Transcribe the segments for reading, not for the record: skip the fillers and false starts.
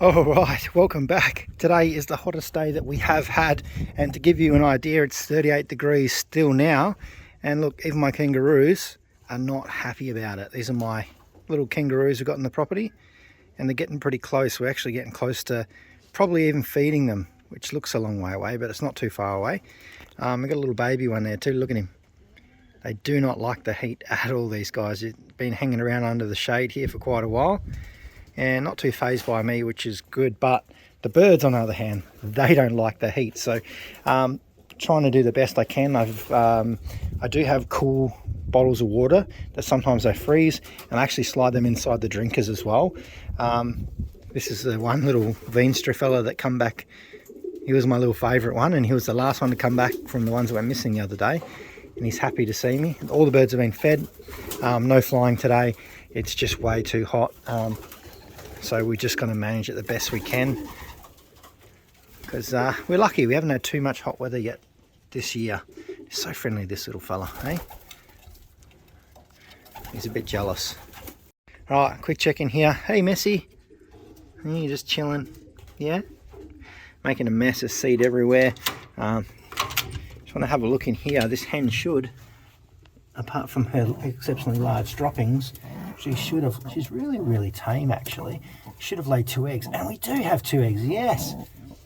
All right, welcome back. Today is the hottest day that we have had, and to give you an idea, it's 38 degrees still now. And look, even my kangaroos are not happy about it. These are my little kangaroos we've got in the property, and they're getting pretty close. We're actually getting close to probably even feeding them, which looks a long way away, but it's not too far away. We've got a little baby one there too. Look at him. They do not like the heat at all, these guys. They've been hanging around under the shade here for quite a while, and not too phased by me, which is good. But the birds, on the other hand, they don't like the heat. So trying to do the best I can. I do have cool bottles of water that sometimes they freeze, and I actually slide them inside the drinkers as well. This is the one little Veenstra fella that come back. He was my little favourite one, and he was the last one to come back from the ones that went missing the other day, and he's happy to see me. All the birds have been fed. No flying today. It's just way too hot. So we're just going to manage it the best we can, because we're lucky we haven't had too much hot weather yet this year. He's so friendly, this little fella, eh? He's a bit jealous. All right, quick check in here. Hey, Messy. You just chilling? Yeah? Making a mess of seed everywhere. Just want to have a look in here. This hen should, apart from her exceptionally large droppings, she's really tame actually. Should have laid 2 eggs, and we do have 2 eggs, yes.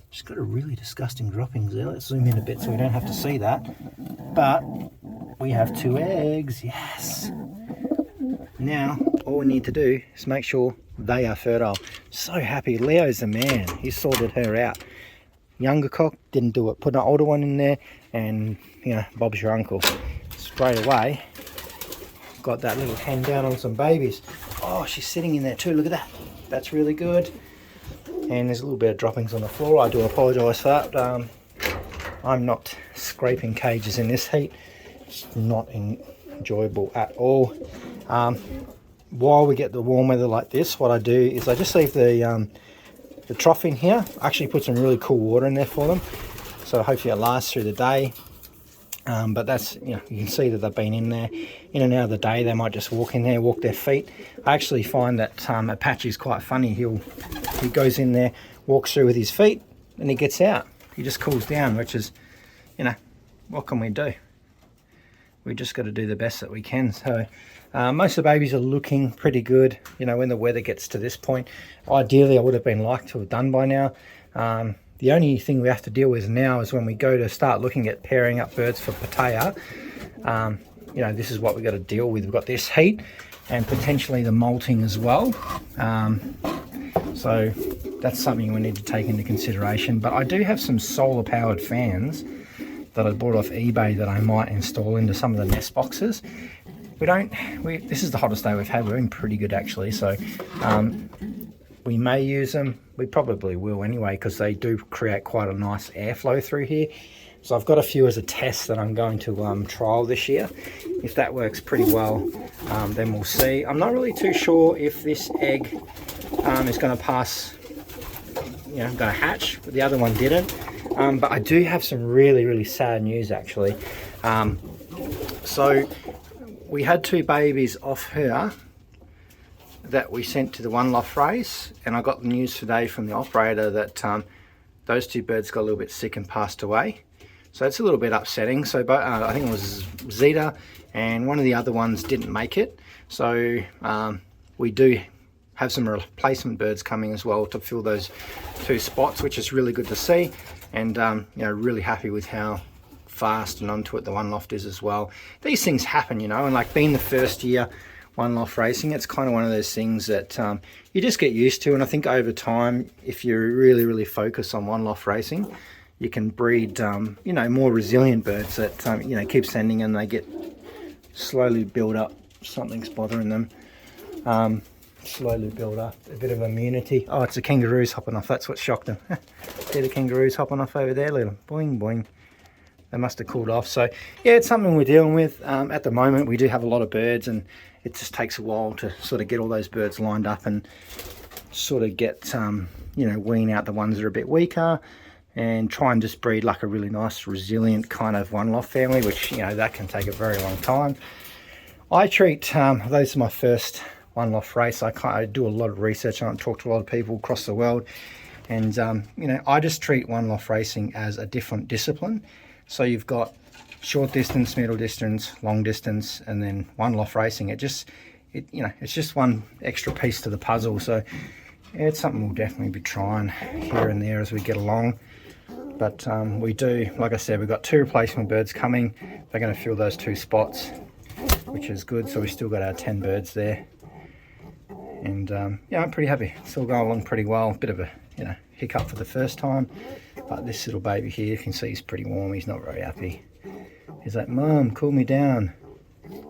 She's got a really disgusting droppings there. Let's zoom in a bit so we don't have to see that. But we have 2 eggs, yes. Now, all we need to do is make sure they are fertile. So happy, Leo's the man. He sorted her out. Younger cock didn't do it. Put an older one in there, and you know, Bob's your uncle. Straight away, got that little hen down on some babies. Oh, she's sitting in there too. Look at that. That's really good. And there's a little bit of droppings on the floor. I do apologise for that. I'm not scraping cages in this heat. It's not enjoyable at all. While we get the warm weather like this, what I do is I just leave the trough in here. I actually put some really cool water in there for them, so hopefully it lasts through the day. But that's, you know, you can see that they've been in there in and out of the day. They might just walk in there, walk their feet. I actually find that Apache's quite funny. He goes in there, walks through with his feet, and he gets out. He just cools down, which is, you know, what can we do? We just got to do the best that we can. So most of the babies are looking pretty good, you know, when the weather gets to this point. Ideally, I would have been like to have done by now. The only thing we have to deal with now is when we go to start looking at pairing up birds for Pattaya. You know, this is what we've got to deal with. We've got this heat and potentially the molting as well. So that's something we need to take into consideration. But I do have some solar powered fans that I bought off eBay that I might install into some of the nest boxes. This is the hottest day we've had. We've been pretty good actually. So we may use them. We probably will anyway, because they do create quite a nice airflow through here. So I've got a few as a test that I'm going to trial this year. If that works pretty well, then we'll see. I'm not really too sure if this egg is going to pass, you know, going to hatch. The other one didn't. But I do have some really sad news actually. So we had 2 babies off her that we sent to the one loft race, and I got the news today from the operator that those 2 birds got a little bit sick and passed away. So it's a little bit upsetting. So I think it was Zeta and one of the other ones didn't make it. So we do have some replacement birds coming as well to fill those 2 spots, which is really good to see. And you know, really happy with how fast and onto it the one loft is as well. These things happen, you know, and like being the first year one loft racing, it's kind of one of those things that you just get used to. And I think over time, if you really focus on one loft racing, you can breed you know, more resilient birds that you know, keep sending, and they get slowly build up. Something's bothering them. Slowly build up a bit of immunity. Oh, it's the kangaroos hopping off. That's what shocked them. See the kangaroos hopping off over there, little boing boing. They must have cooled off. So yeah, it's something we're dealing with. At the moment we do have a lot of birds, and it just takes a while to sort of get all those birds lined up and sort of get you know, wean out the ones that are a bit weaker, and try and just breed like a really nice resilient kind of one loft family, which, you know, that can take a very long time. I treat those are my first one loft race. I do a lot of research on it, talk to a lot of people across the world, and you know, I just treat one loft racing as a different discipline. So you've got short distance, middle distance, long distance, and then one loft racing. You know, it's just one extra piece to the puzzle. So yeah, it's something we'll definitely be trying here and there as we get along. But we do, like I said, we've got 2 replacement birds coming. They're going to fill those 2 spots, which is good. So we still got our 10 birds there. And yeah, I'm pretty happy. It's all going along pretty well. Bit of a, you know, hiccup for the first time. But this little baby here, you can see he's pretty warm. He's not very happy. He's like, Mum, cool me down.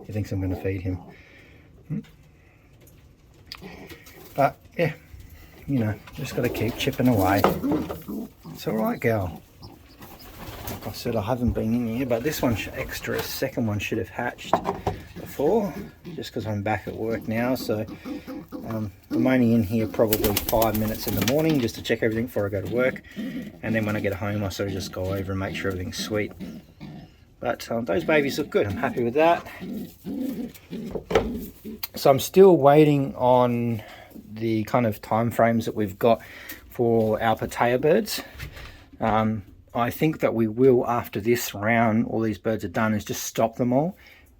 He thinks I'm going to feed him. But yeah, you know, just got to keep chipping away. It's all right, gal. Like I said, I haven't been in here, but this one, extra second one, should have hatched before, just because I'm back at work now. So I'm only in here probably 5 minutes in the morning just to check everything before I go to work, and then when I get home I sort of just go over and make sure everything's sweet. But those babies look good. I'm happy with that. So I'm still waiting on the kind of time frames that we've got for our pataya birds. I think that we will, after this round, all these birds are done, is just stop them all,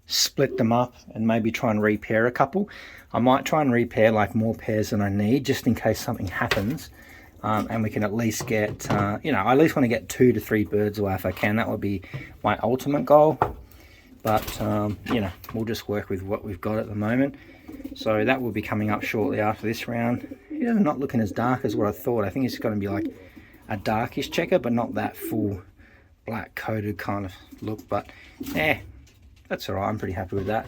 split them up, and maybe try and repair a couple. I might try and repair like more pairs than I need, just in case something happens. And we can at least get, you know, I at least want to get 2 to 3 birds away if I can. That would be my ultimate goal. But, you know, we'll just work with what we've got at the moment. So that will be coming up shortly after this round. He's not looking as dark as what I thought. I think it's going to be like a darkish checker, but not that full black coated kind of look. But, yeah, that's all right. I'm pretty happy with that.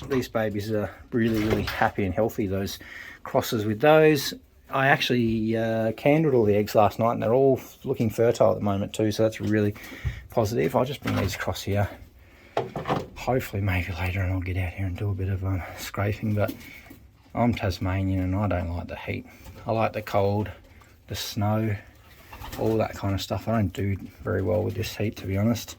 These babies are really, really happy and healthy, those crosses with those. I actually candled all the eggs last night, and they're all looking fertile at the moment too, so that's really positive. I'll just bring these across here. Hopefully maybe later on I'll get out here and do a bit of scraping, but I'm Tasmanian and I don't like the heat. I like the cold, the snow, all that kind of stuff. I don't do very well with this heat, to be honest,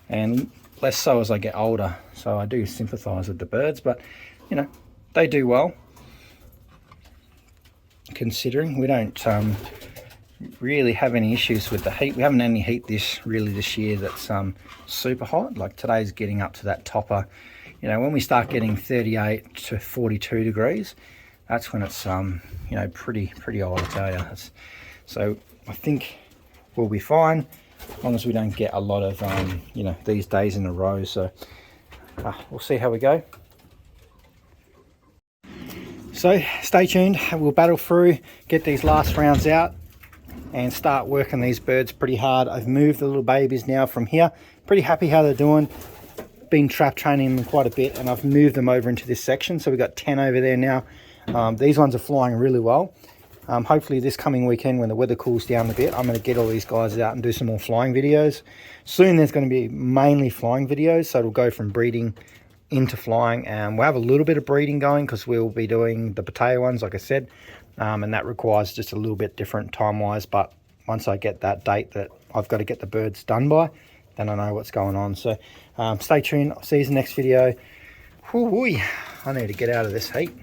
and less so as I get older. So I do sympathise with the birds, but you know, they do well. Considering we don't really have any issues with the heat. We haven't had any heat this year that's super hot. Like today's getting up to that topper. You know, when we start getting 38 to 42 degrees, that's when it's you know, pretty hot, I tell you. So I think we'll be fine as long as we don't get a lot of you know, these days in a row. So we'll see how we go. So stay tuned, we'll battle through, get these last rounds out and start working these birds pretty hard. I've moved the little babies now from here. Pretty happy how they're doing. Been trap training them quite a bit, and I've moved them over into this section. So we've got 10 over there now. These ones are flying really well. Hopefully this coming weekend when the weather cools down a bit, I'm going to get all these guys out and do some more flying videos. Soon there's going to be mainly flying videos, so it'll go from breeding into flying, and we'll have a little bit of breeding going because we'll be doing the pataya ones, like I said, and that requires just a little bit different time wise. But once I get that date that I've got to get the birds done by, then I know what's going on. So stay tuned. I'll see you in the next video. Whoo-wee. I need to get out of this heat.